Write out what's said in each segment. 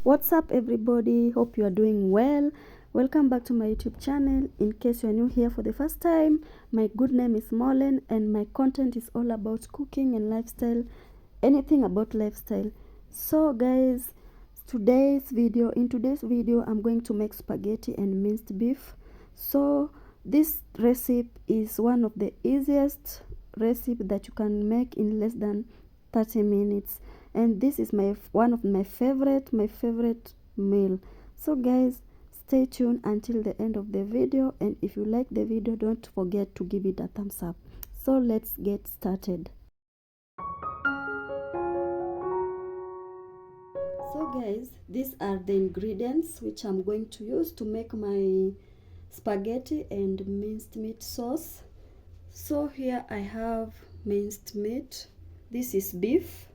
What's up everybody, hope you are doing well. Welcome back to my YouTube channel. In case you are new here for the first time, my good name is Mollen and my content is all about cooking and lifestyle, anything about lifestyle. So guys, in today's video I'm going to make spaghetti and minced beef. So this recipe is one of the easiest recipe that you can make in less than 30 minutes, and this is one of my favorite meal. So guys, stay tuned until the end of the video, and if you like the video, don't forget to give it a thumbs up. So let's get started. So guys, these are the ingredients which I'm going to use to make my spaghetti and minced meat sauce. So here I have minced meat, this is beef,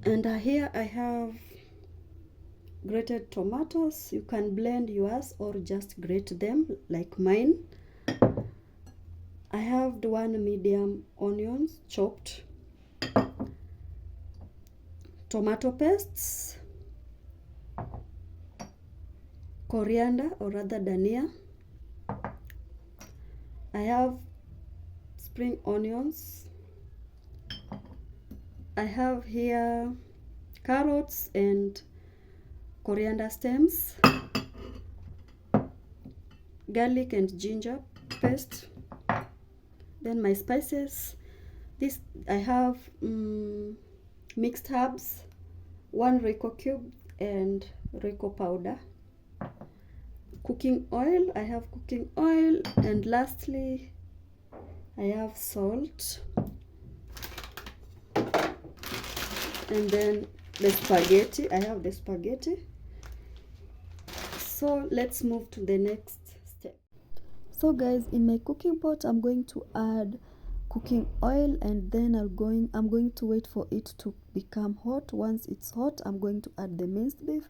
and here I have grated tomatoes. You can blend yours or just grate them like mine. I have the one medium onions chopped, tomato pastes, coriander or rather dhania. I have spring onions. I have here carrots and coriander stems, garlic and ginger paste. Then my spices, this I have mixed herbs, 1 Royco cube and Royco powder, cooking oil, I have cooking oil, and lastly I have salt, and then the spaghetti, I have the spaghetti. So let's move to the next step. So guys, in my cooking pot I'm going to add cooking oil, and then I'm going to wait for it to become hot. Once it's hot, I'm going to add the minced beef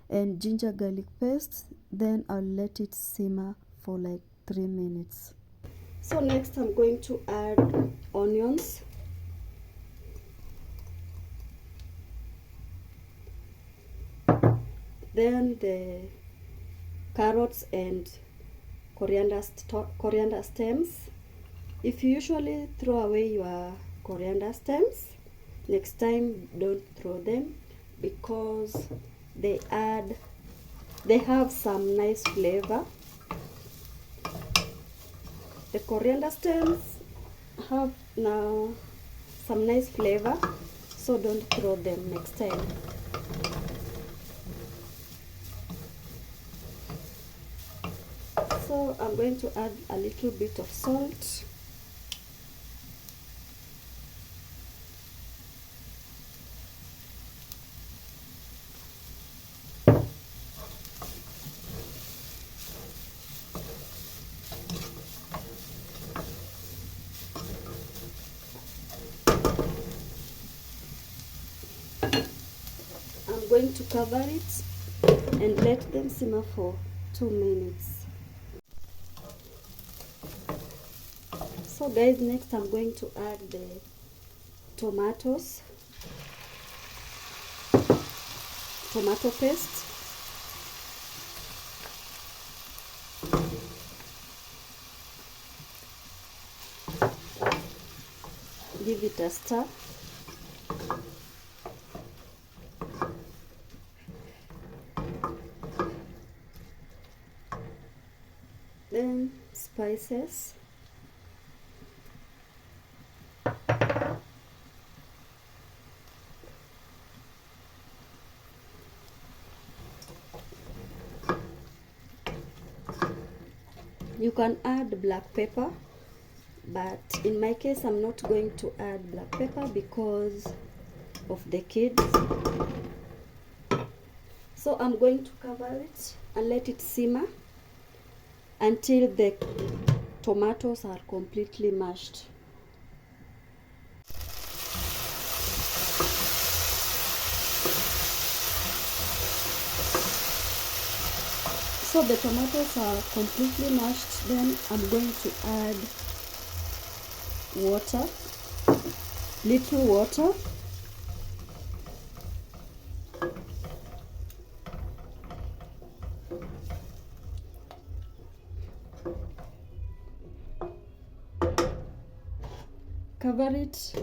and ginger garlic paste. Then I'll let it simmer for like 3 minutes. So next I'm going to add onions, then the carrots and coriander stems. If you usually throw away your coriander stems, next time don't throw them, because they have some nice flavor. The coriander stems have now some nice flavor, so don't throw them next time. So I'm going to add a little bit of salt, I'm going to cover it and let them simmer for 2 minutes. So guys, next I'm going to add the tomatoes, tomato paste, give it a stir, then spices, you can add black pepper, but in my case I'm not going to add black pepper because of the kids. So I'm going to cover it and let it simmer until the tomatoes are completely mashed. So the tomatoes are completely mashed, then I'm going to add water, little water, cover it,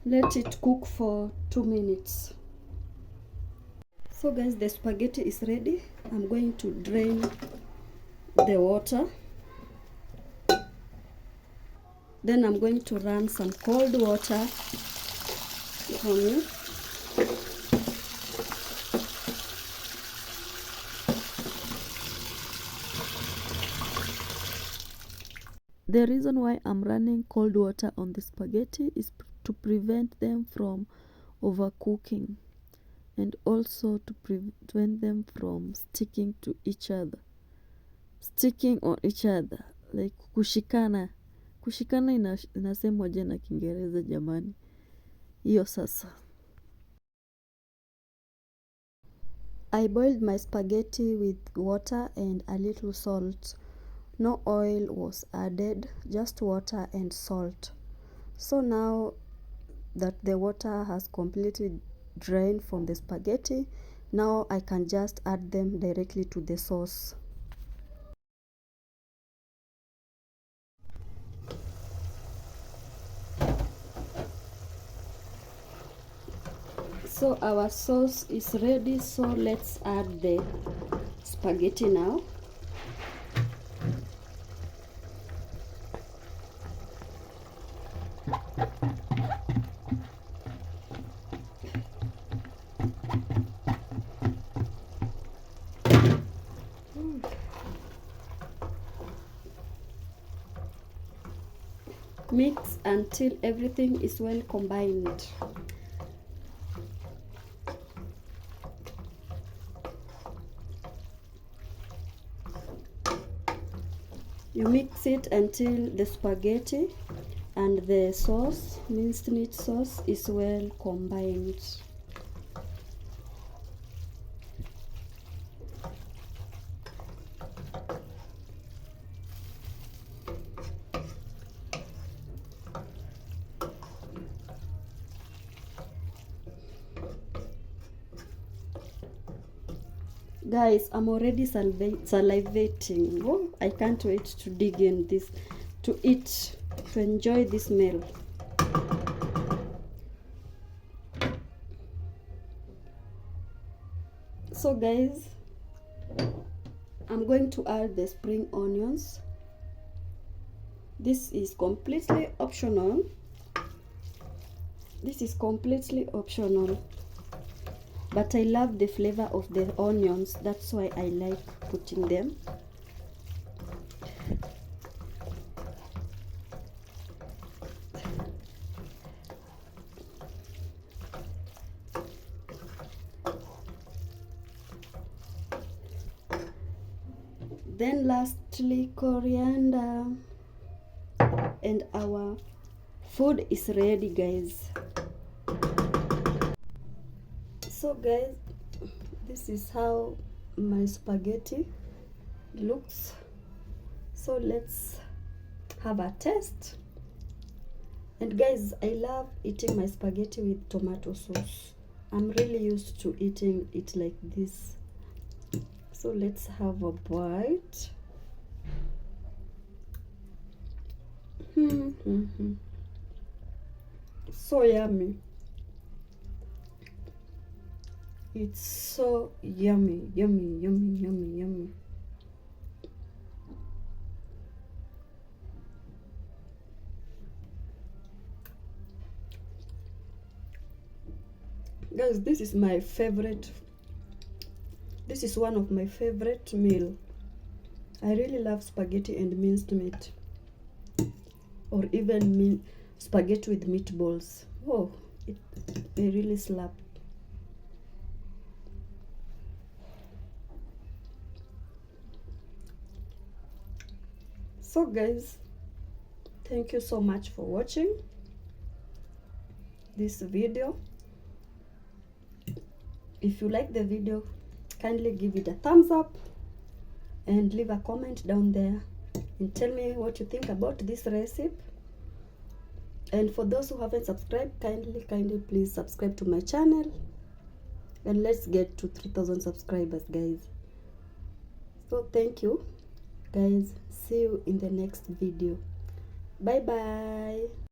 let it cook for 2 minutes. So guys, the spaghetti is ready. I'm going to drain the water. Then I'm going to run some cold water on it. The reason why I'm running cold water on the spaghetti is to prevent them from overcooking, and also to prevent them from sticking to each other, sticking on each other, like kushikana. Kushikana inasemwaje na Kiingereza jamani? Hiyo sasa. I boiled my spaghetti with water and a little salt. No oil was added, just water and salt. So now that the water has completely drained from the spaghetti, now I can just add them directly to the sauce. So our sauce is ready, so let's add the spaghetti now. Mix until everything is well combined. You mix it until the spaghetti and the sauce, minced meat sauce, is well combined. Guys, I'm already salivating. Oh, I can't wait to dig in this, to eat, to enjoy this meal. So guys, I'm going to add the spring onions. This is completely optional. This is completely optional. But I love the flavor of the onions. That's why I like putting them. Then lastly, coriander. And our food is ready, guys. So guys, this is how my spaghetti looks. So let's have a taste. And guys, I love eating my spaghetti with tomato sauce. I'm really used to eating it like this. So let's have a bite. So yummy. It's so yummy, yummy, yummy, yummy, yummy. Guys, this is my favorite. This is one of my favorite meal. I really love spaghetti and minced meat, or even spaghetti with meatballs. Oh, they really slap. So guys, thank you so much for watching this video. If you like the video, kindly give it a thumbs up and leave a comment down there and tell me what you think about this recipe. And for those who haven't subscribed, kindly please subscribe to my channel, and let's get to 3,000 subscribers, guys. So thank you guys, see you in the next video. Bye bye.